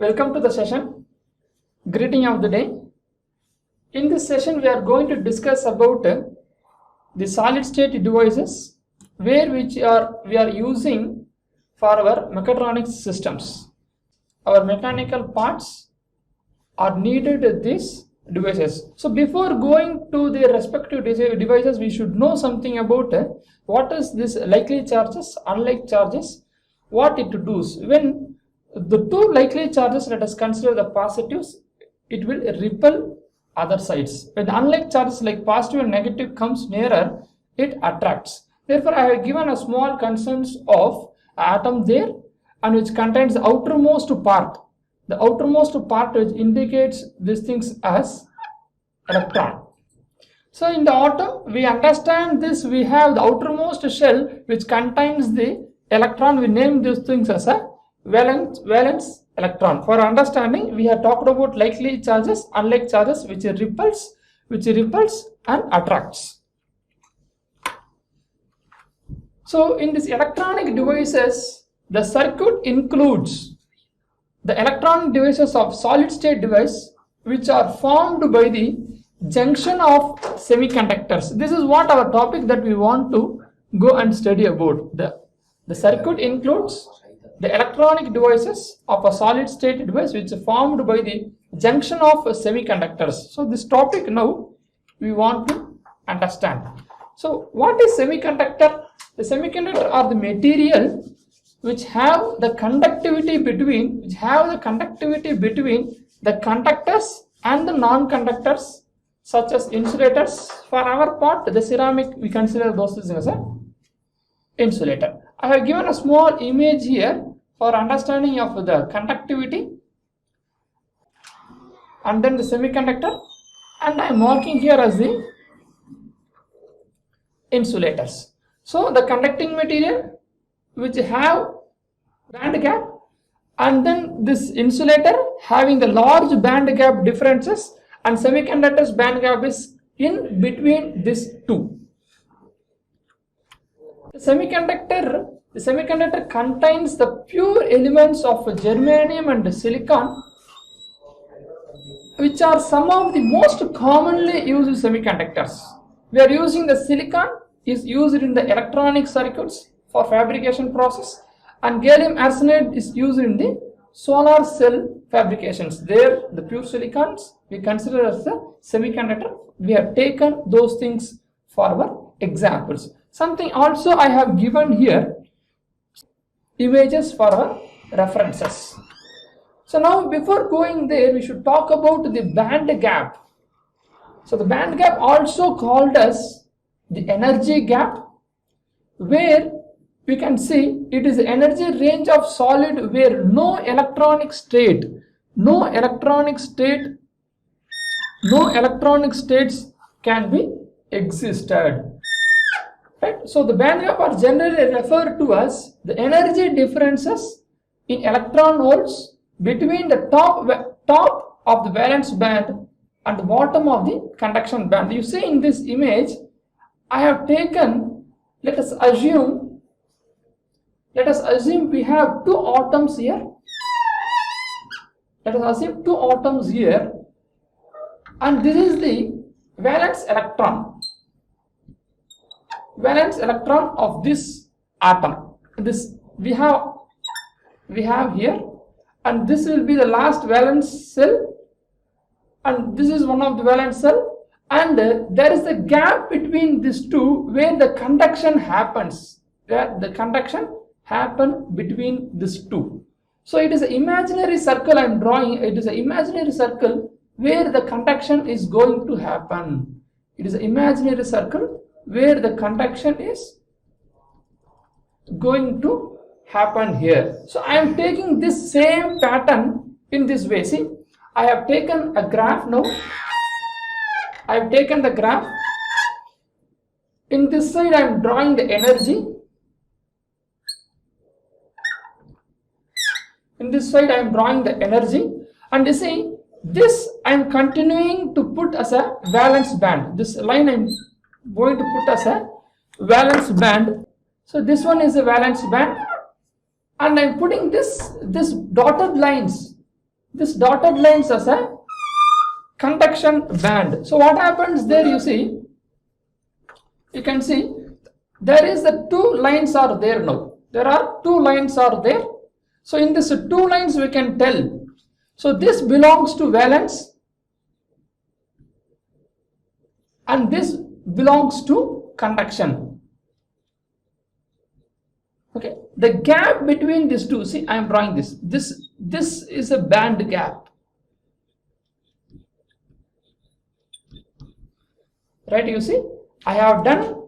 Welcome to the session. Greeting of the day. In this session, we are going to discuss about the solid state devices which we are using for our mechatronics systems. Our mechanical parts are needed in these devices. So before going to the respective devices, we should know something about what is this likely charges, unlikely charges, what it does. When the two likely charges, let us consider the positives, it will repel other sides. When the unlike charges like positive and negative comes nearer, it attracts. Therefore, I have given a small constants of atom there, and which contains the outermost part. The outermost part which indicates these things as electron. So in the atom, we understand this. We have the outermost shell which contains the electron. We name these things as a valence electron. For understanding, we have talked about likely charges, unlike charges, which repels and attracts. So in these electronic devices, the circuit includes the electronic devices of solid state device which are formed by the junction of semiconductors. This is what our topic that we want to go and study about. The circuit includes the electronic devices of a solid state device which is formed by the junction of semiconductors. So this topic now we want to understand. So what is semiconductor? The semiconductor are the material which have the conductivity between the conductors and the non-conductors, such as insulators. For our part, the ceramic, we consider those things as an insulator. I have given a small image here for understanding of the conductivity and then the semiconductor, and I am marking here as the insulators. So the conducting material which have band gap, and then this insulator having the large band gap differences, and semiconductor's band gap is in between these two. The semiconductor contains the pure elements of germanium and silicon, which are some of the most commonly used semiconductors. We are using the silicon is used in the electronic circuits for fabrication process, and gallium arsenide is used in the solar cell fabrications. There, the pure silicons we consider as the semiconductor. We have taken those things for our examples. Something also I have given here, images for our references. So now before going there, we should talk about the band gap. So the band gap also called as the energy gap, where we can see it is the energy range of solid where no electronic states can be existed. Right? So the band gap are generally referred to as the energy differences in electron volts between the top of the valence band and the bottom of the conduction band. You see in this image, I have taken, let us assume we have two atoms here. Let us assume two atoms here, and this is the valence electron of this atom. This we have here, and this will be the last valence cell, and this is one of the valence cell, and there is a gap between these two where the conduction happens. Between these two. So it is an imaginary circle I am drawing. It is an imaginary circle where the conduction is going to happen. It is an imaginary circle where the conduction is going to happen here. So I am taking this same pattern in this way. See, I have taken a graph now. I have taken the graph. In this side, I am drawing the energy. In this side, I am drawing the energy, and you see this I am continuing to put as a valence band. This line I am going to put as a valence band. So this one is a valence band, and I am putting this dotted lines this dotted lines as a conduction band. So what happens there, you see, you can see there is the two lines are there now. There are two lines are there. So in this two lines we can tell. So this belongs to valence and this belongs to conduction. Okay, the gap between these two, see, I am drawing this. This is a band gap. Right, you see, I have done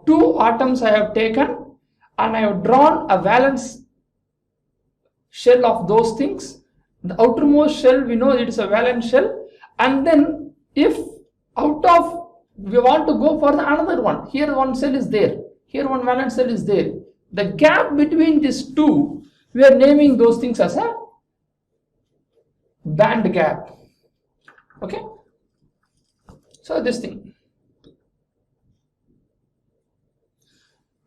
two atoms I have taken and I have drawn a valence shell of those things. The outermost shell, we know it is a valence shell, and then if out of we want to go for the another one, here one cell is there, here one valence cell is there. The gap between these two, we are naming those things as a band gap. Okay, so this thing,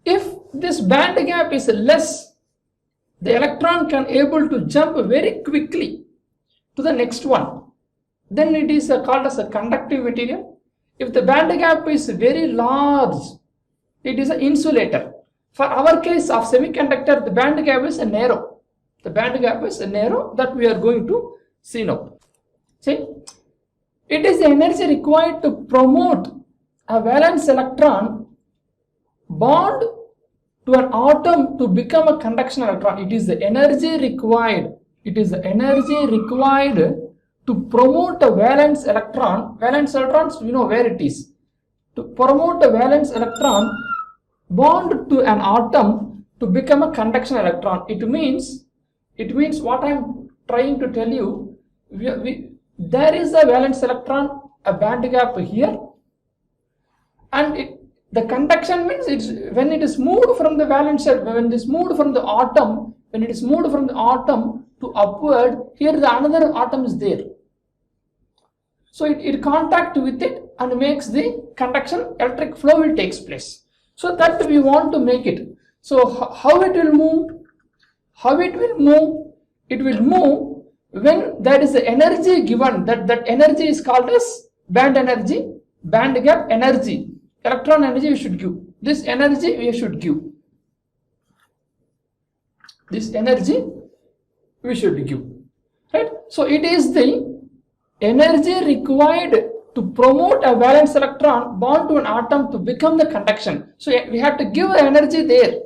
if this band gap is less, the electron can able to jump very quickly to the next one, then it is called as a conductive material. If the band gap is very large, it is an insulator. For our case of semiconductor, the band gap is narrow. The band gap is narrow, that we are going to see now. See, it is the energy required to promote a valence electron bond to an atom to become a conduction electron. It is the energy required. It is the energy required to promote a valence electron. Valence electrons, you know where it is. To promote a valence electron bond to an atom to become a conduction electron. It means what I am trying to tell you, there is a valence electron, a band gap here, and the conduction means it's when it is moved from the valence shell, when it is moved from the atom, when it is moved from the atom to upward, here the another atom is there. So it contact with it and makes the conduction, electric flow will takes place. So that we want to make it. So how it will move? How it will move? It will move when there is the energy given. That energy is called as band energy, band gap energy. Electron energy we should give. This energy we should give. This energy we should give. Right? So it is the energy required to promote a valence electron bond to an atom to become the conduction. So we have to give energy there,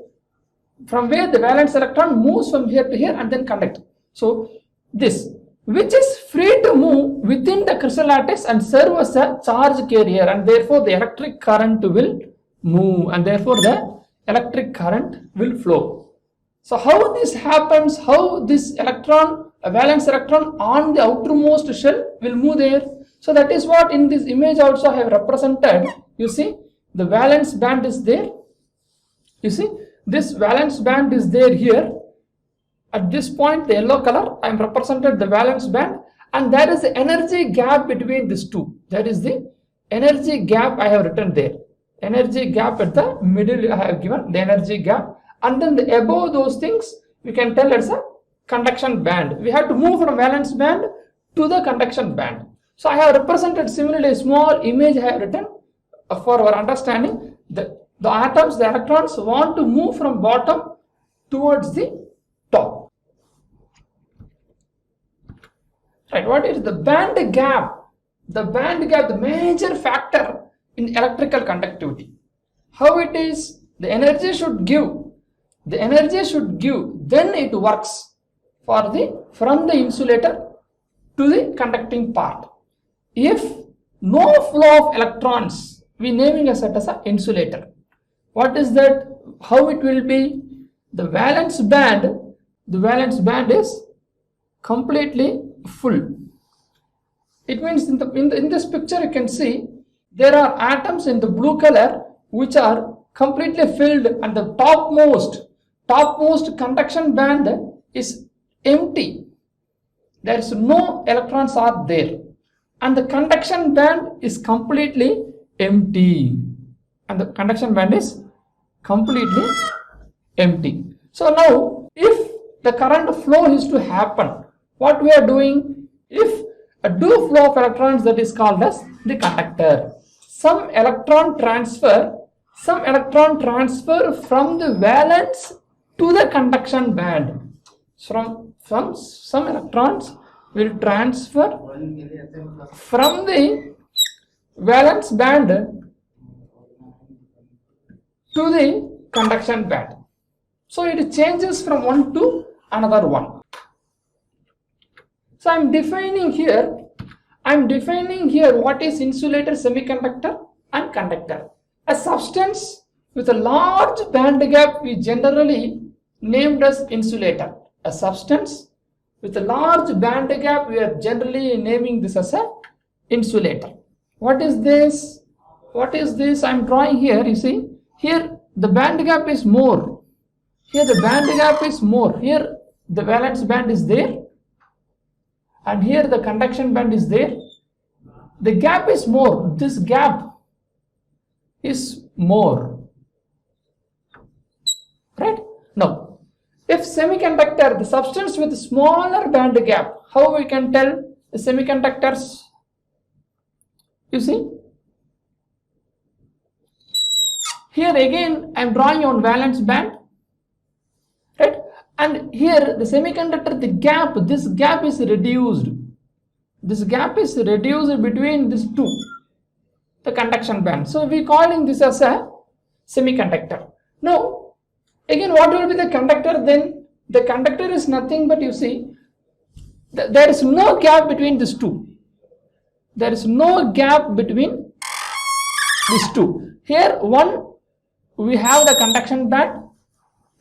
from where the valence electron moves from here to here and then conduct. So this, which is free to move within the crystal lattice and serve as a charge carrier, and therefore the electric current will move and therefore the electric current will flow. So how this happens, how this electron, a valence electron on the outermost shell will move there. So that is what in this image also I have represented. You see, the valence band is there. You see, this valence band is there here. At this point, the yellow color, I am represented the valence band, and there is the energy gap between these two. There is the energy gap I have written there. Energy gap at the middle I have given the energy gap, and then the above those things we can tell it's a conduction band. We have to move from valence band to the conduction band. So I have represented similarly a small image I have written for our understanding. The atoms, the electrons want to move from bottom towards the top. Right, what is the band gap? The band gap, the major factor in electrical conductivity. How it is? The energy should give. The energy should give, then it works from the insulator to the conducting part. If no flow of electrons, we naming as it as an insulator. What is that? How it will be? The valence band is completely full. It means in this picture you can see there are atoms in the blue color which are completely filled, and the topmost conduction band is empty. There is no electrons are there, and the conduction band is completely empty, and the conduction band is completely empty. So now if the current flow is to happen what we are doing? If a due flow of electrons, that is called as the conductor. Some electron transfer from the valence to the conduction band. From some electrons will transfer from the valence band to the conduction band. So it changes from one to another one. So I am defining here what is insulator, semiconductor and conductor. A substance with a large band gap we generally named as insulator. A substance with a large band gap we are generally naming this as a insulator. What is this? What is this? I am drawing here. You see, here the band gap is more. Here the band gap is more. Here the valence band is there, and here the conduction band is there. The gap is more. This gap is more. Right? Now, if semiconductor, the substance with smaller band gap, how we can tell the semiconductors? You see, here again I am drawing on valence band, right? And here the semiconductor, the gap, this gap is reduced. This gap is reduced between these two, the conduction band. So we calling this as a semiconductor. Now, again, what will be the conductor then? The conductor is nothing but, you see, there is no gap between these two. There is no gap between these two. Here we have the conduction band,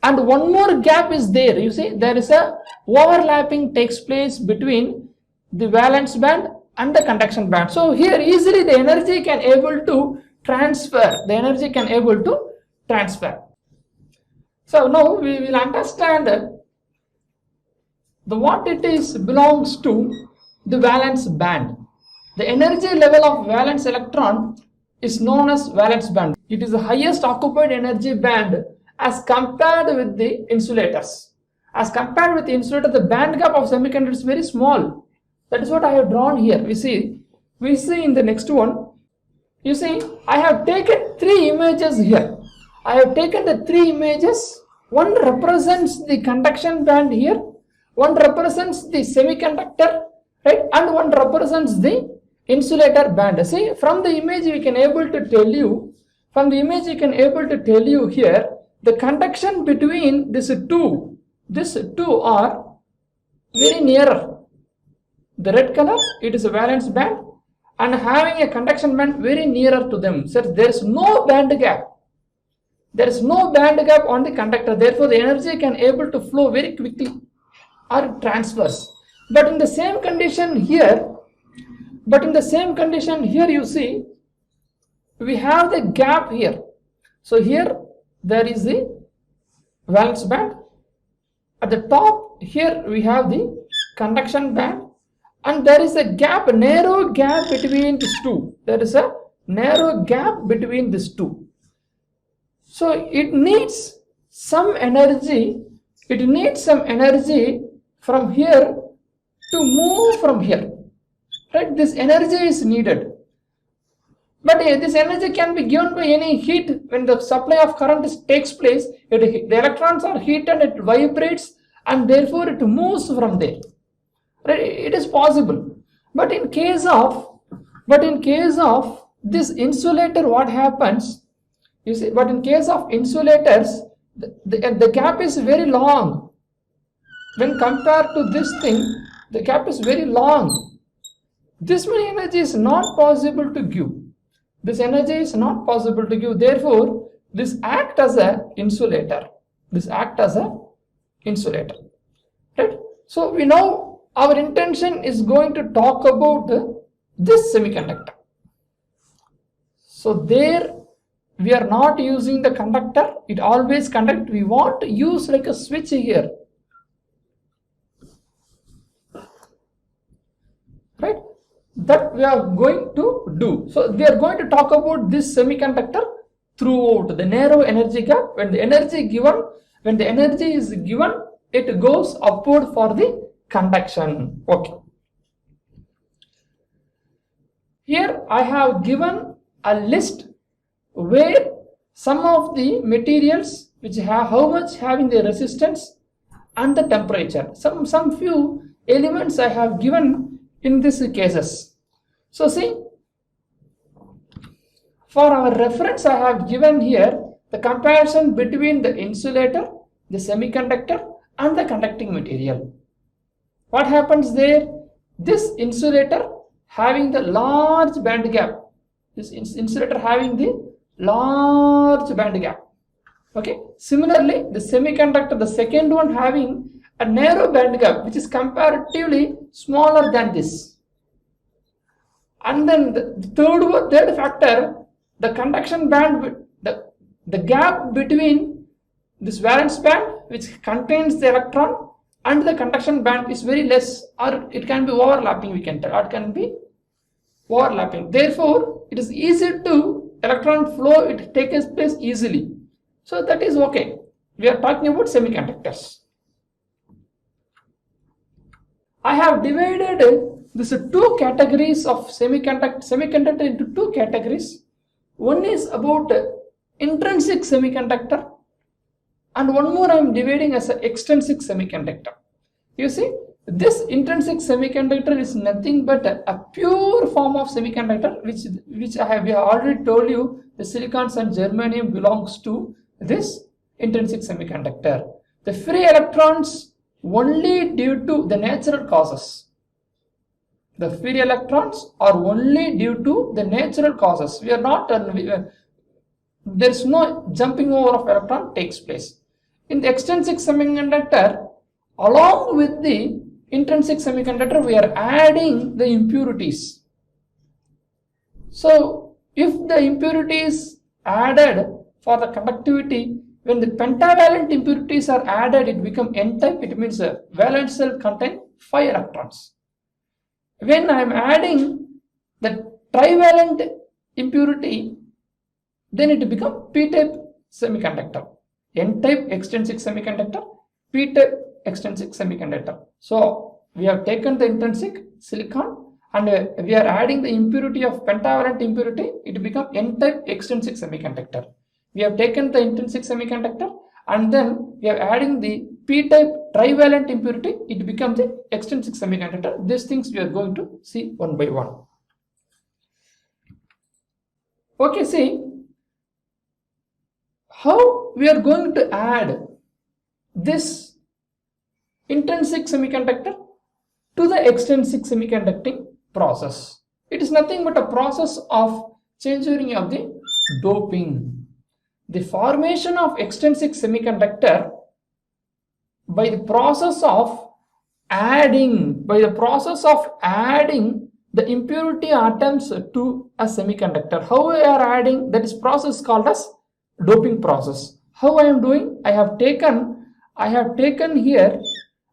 and one more gap is there. You see, there is a overlapping takes place between the valence band and the conduction band. So here easily the energy can able to transfer. The energy can able to transfer. So now we will understand what it is belongs to the valence band. The energy level of valence electron is known as valence band. It is the highest occupied energy band as compared with the insulators. As compared with the insulator, the band gap of semiconductor is very small. That is what I have drawn here. We see in the next one. You see, I have taken three images here. I have taken the three images. One represents the conduction band here, one represents the semiconductor, right, and one represents the insulator band. See, from the image we can able to tell you, here, the conduction between these two are very nearer. The red color, it is a valence band, and having a conduction band very nearer to them. So there is no band gap. There is no band gap on the conductor. Therefore, the energy can able to flow very quickly or transfers. But in the same condition here, you see, we have the gap here. So here there is the valence band. At the top here we have the conduction band, and there is a gap, a narrow gap between these two. There is a narrow gap between these two. So it needs some energy. It needs some energy from here to move from here. Right? This energy is needed. But this energy can be given by any heat. When the supply of current takes place, the electrons are heated, it vibrates, and therefore it moves from there. Right? It is possible. But in case of this insulator, what happens? You see, but in case of insulators, the gap is very long. When compared to this thing, the gap is very long. This many energy is not possible to give. This energy is not possible to give. Therefore, this act as a insulator. Right? So we know our intention is going to talk about this semiconductor. So there we are not using the conductor. It always conduct. We want to use like a switch here. Right? That we are going to do. So we are going to talk about this semiconductor throughout the narrow energy gap. When the energy is given, it goes upward for the conduction. Okay. Here I have given a list where some of the materials which have how much having the resistance and the temperature. Some few elements I have given in these cases. So see, for our reference I have given here the comparison between the insulator, the semiconductor and the conducting material. What happens there? This insulator having the large band gap. This insulator having the large band gap. Okay. Similarly, the semiconductor, the second one having a narrow band gap which is comparatively smaller than this. And then the third factor, the conduction band, the gap between this valence band which contains the electron and the conduction band is very less, or it can be overlapping, we can tell, or it can be overlapping. Therefore, it is easy to electron flow, it takes place easily. So that is okay. We are talking about semiconductors. I have divided these two categories of semiconductor into two categories. One is about intrinsic semiconductor, and one more I am dividing as an extrinsic semiconductor. You see, this intrinsic semiconductor is nothing but a pure form of semiconductor which we have already told you the silicons and germanium belongs to this intrinsic semiconductor. The free electrons only due to the natural causes. The free electrons are only due to the natural causes. We are not there is no jumping over of electron takes place. In the extrinsic semiconductor, along with the intrinsic semiconductor, we are adding the impurities. So if the impurities added for the conductivity, when the pentavalent impurities are added, it becomes n-type. It means a valence shell contain 5 electrons. When I am adding the trivalent impurity, then it becomes p-type semiconductor. N-type extrinsic semiconductor, p-type extrinsic semiconductor. So we have taken the intrinsic silicon and we are adding the impurity of pentavalent impurity, it becomes n-type extrinsic semiconductor. We have taken the intrinsic semiconductor and then we are adding the p-type trivalent impurity, it becomes the extrinsic semiconductor. These things we are going to see one by one. Okay, see how we are going to add this intrinsic semiconductor to the extrinsic semiconducting process. It is nothing but a process of changing of the doping. The formation of extrinsic semiconductor by the process of adding the impurity atoms to a semiconductor. How we are adding, that is process called as doping process. How I am doing? I have taken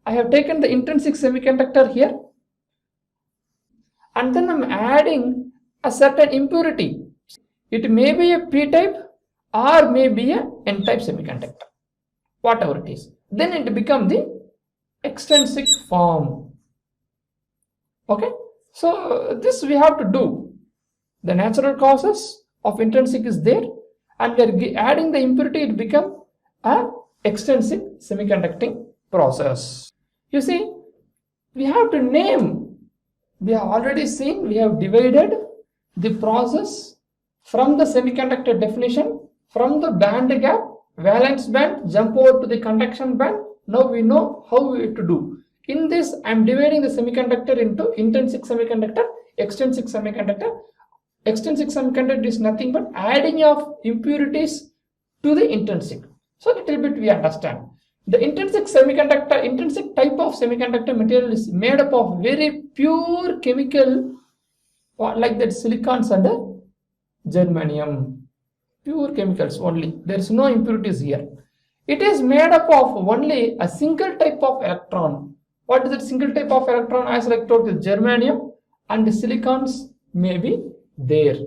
the intrinsic semiconductor here and then I am adding a certain impurity. It may be a p-type or may be a n-type semiconductor, whatever it is. Then it becomes the extrinsic form. Okay, so this we have to do. The natural causes of intrinsic is there and we are adding the impurity, it becomes a extrinsic semiconducting process. You see, we have to name. We have already seen, we have divided the process from the semiconductor definition, from the band gap, valence band, jump over to the conduction band. Now we know how we to do. In this, I am dividing the semiconductor into intrinsic semiconductor, extrinsic semiconductor. Extrinsic semiconductor is nothing but adding of impurities to the intrinsic. So little bit we understand. The intrinsic semiconductor, intrinsic type of semiconductor material is made up of very pure chemical, like that silicons and germanium. Pure chemicals only. There is no impurities here. It is made up of only a single type of electron. What is that single type of electron? As I told you, germanium and the silicons may be there.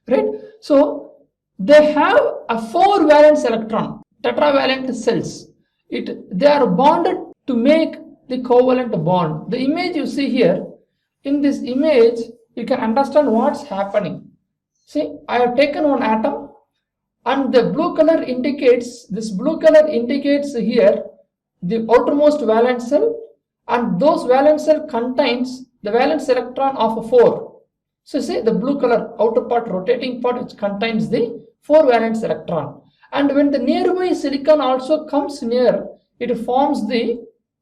Right? So they have a 4 valence electron, tetravalent cells. They are bonded to make the covalent bond. The image you see here, in this image you can understand what's happening. See, I have taken one atom and the blue color indicates, here the outermost valence shell, and those valence shell contains the valence electron of 4. So see the blue color outer part, rotating part, which contains the 4 valence electron. And when the nearby silicon also comes near, it forms a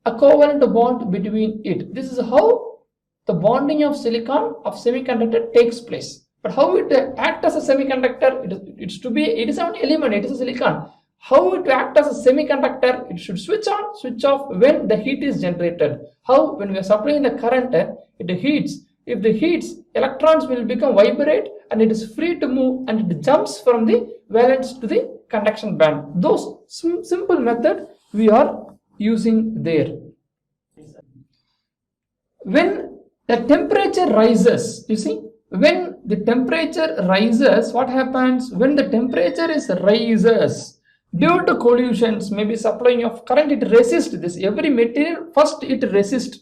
covalent bond between it. This is how the bonding of silicon of semiconductor takes place. But how it acts as a semiconductor, it is an element, it is a silicon. How it acts as a semiconductor, it should switch on, switch off when the heat is generated. How? When we are supplying the current, it heats. If the heats, electrons will become vibrate and it is free to move, and it jumps from the valence to the conduction band. Those simple method we are using there. When the temperature rises, you see, when the temperature rises, what happens? When the temperature rises, due to collisions, maybe supplying of current, it resists this. Every material, first it resists.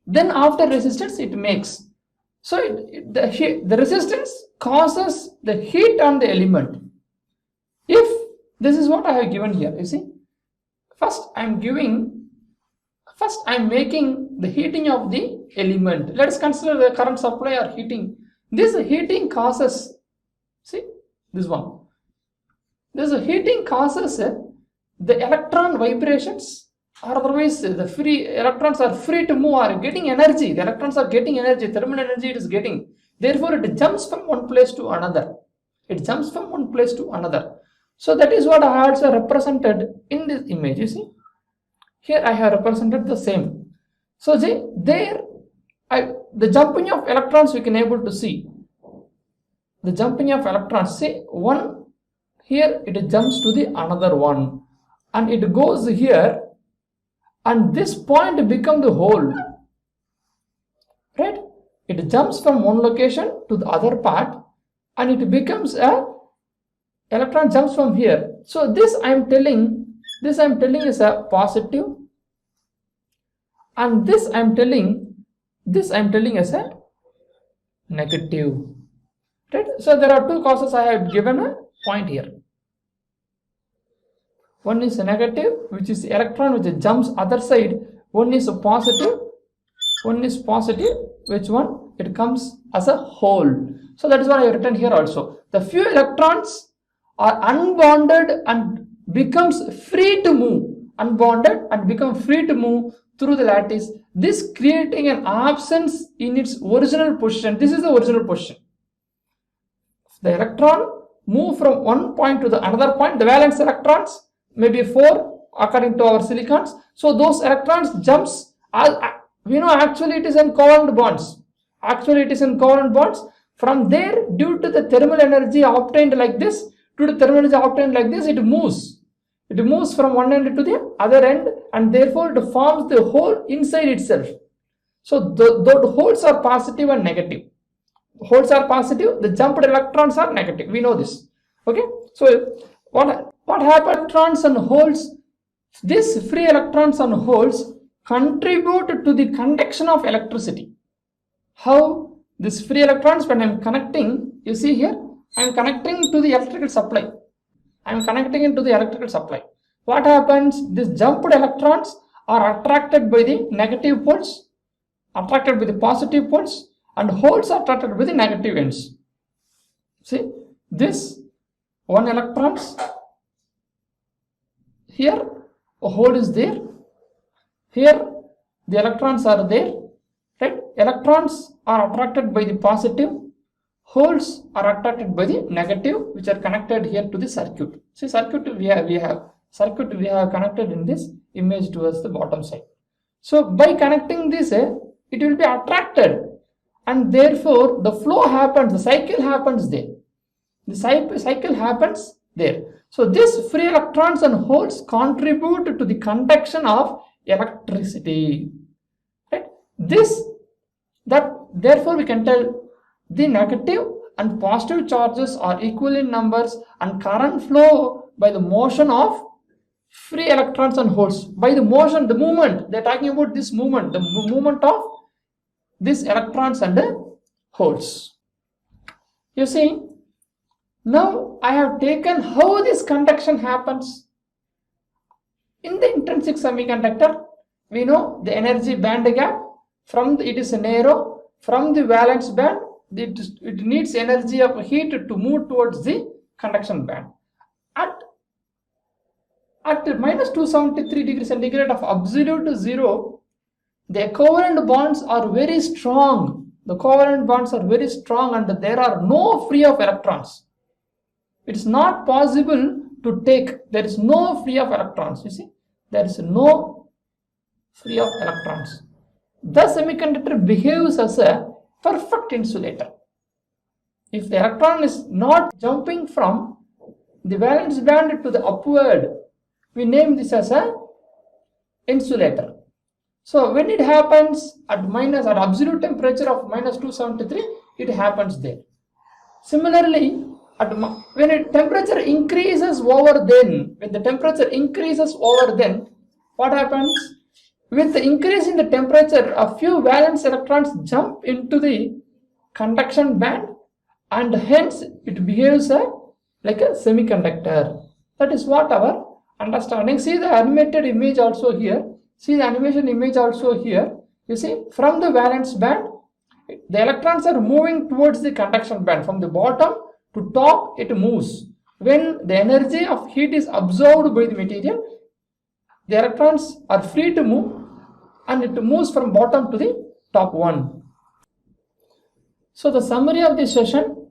Then after resistance, it makes. So the resistance causes the heat on the element. If this is what I have given here, you see, first I am making the heating of the element. Let us consider the current supply or heating. This heating causes, see this one. This heating causes the electron vibrations, or otherwise the free electrons are free to move, or getting energy. The electrons are getting energy, thermal energy it is getting. Therefore, it jumps from one place to another. So that is what I have also represented in this image. You see, here I have represented the same. So see, there the jumping of electrons we can able to see. The jumping of electrons, see, one here it jumps to the another one, and it goes here, and this point become the hole, right? It jumps from one location to the other part, and it becomes a electron jumps from here. So this I am telling is a positive, and this I am telling is a negative, right? So there are two causes. I have given a point here. One is a negative, which is the electron which jumps other side. One is a positive, which one? It comes as a hole. So that is what I have written here also. The few electrons are unbonded and becomes free to move. Unbonded and become free to move through the lattice. This creating an absence in its original position. This is the original position. The electron move from one point to the another point. The valence electrons, maybe 4 according to our silicons. So those electrons jumps, we know actually it is in covalent bonds. From there, due to the thermal energy obtained like this, it moves. It moves from one end to the other end, and therefore it forms the hole inside itself. So the holes are positive and negative. Holes are positive, the jumped electrons are negative. We know this. Okay. So what happens? Electrons and holes, these free electrons and holes contribute to the conduction of electricity. How? These free electrons, when I am connecting, you see here, I am connecting to the electrical supply. What happens? These jumped electrons are attracted by the negative poles, attracted by the positive poles, and holes are attracted by the negative ends. See, this one electrons, here a hole is there, here the electrons are there, right? Electrons are attracted by the positive, holes are attracted by the negative, which are connected here to the circuit. See, circuit we have connected in this image towards the bottom side. So by connecting this, it will be attracted, and therefore the flow happens, the cycle happens there. The cycle happens there. So these free electrons and holes contribute to the conduction of electricity. Right? Therefore we can tell the negative and positive charges are equal in numbers, and current flow by the motion of free electrons and holes by the motion, the movement. They're talking about this movement, the movement of these electrons and the holes. You see, now I have taken how this conduction happens. In the intrinsic semiconductor, we know the energy band gap, it is narrow, from the valence band, it needs energy of heat to move towards the conduction band. At minus 273 degrees centigrade of absolute zero, the covalent bonds are very strong. The covalent bonds are very strong and there are no free of electrons. It is not possible to take, there is no free of electrons, you see, there is no free of electrons. The semiconductor behaves as a perfect insulator. If the electron is not jumping from the valence band to the upward, we name this as a insulator. So when it happens at absolute temperature of minus 273, it happens there. Similarly, when temperature increases over then, what happens? With the increase in the temperature, a few valence electrons jump into the conduction band and hence it behaves like a semiconductor. That is what our understanding. See the animated image also here. See the animation image also here. You see, from the valence band, the electrons are moving towards the conduction band. From the bottom to top, it moves. When the energy of heat is absorbed by the material, the electrons are free to move and it moves from bottom to the top one. So the summary of this session,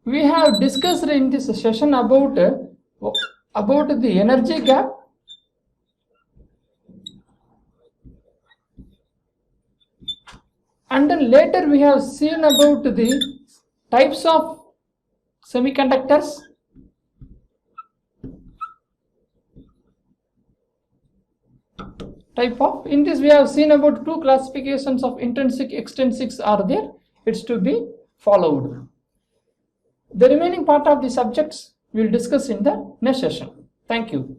we have discussed in this session about the energy gap, and then later we have seen about the types of semiconductors, in this we have seen about two classifications of intrinsic, extrinsics are there. It's to be followed. The remaining part of the subjects we will discuss in the next session. Thank you.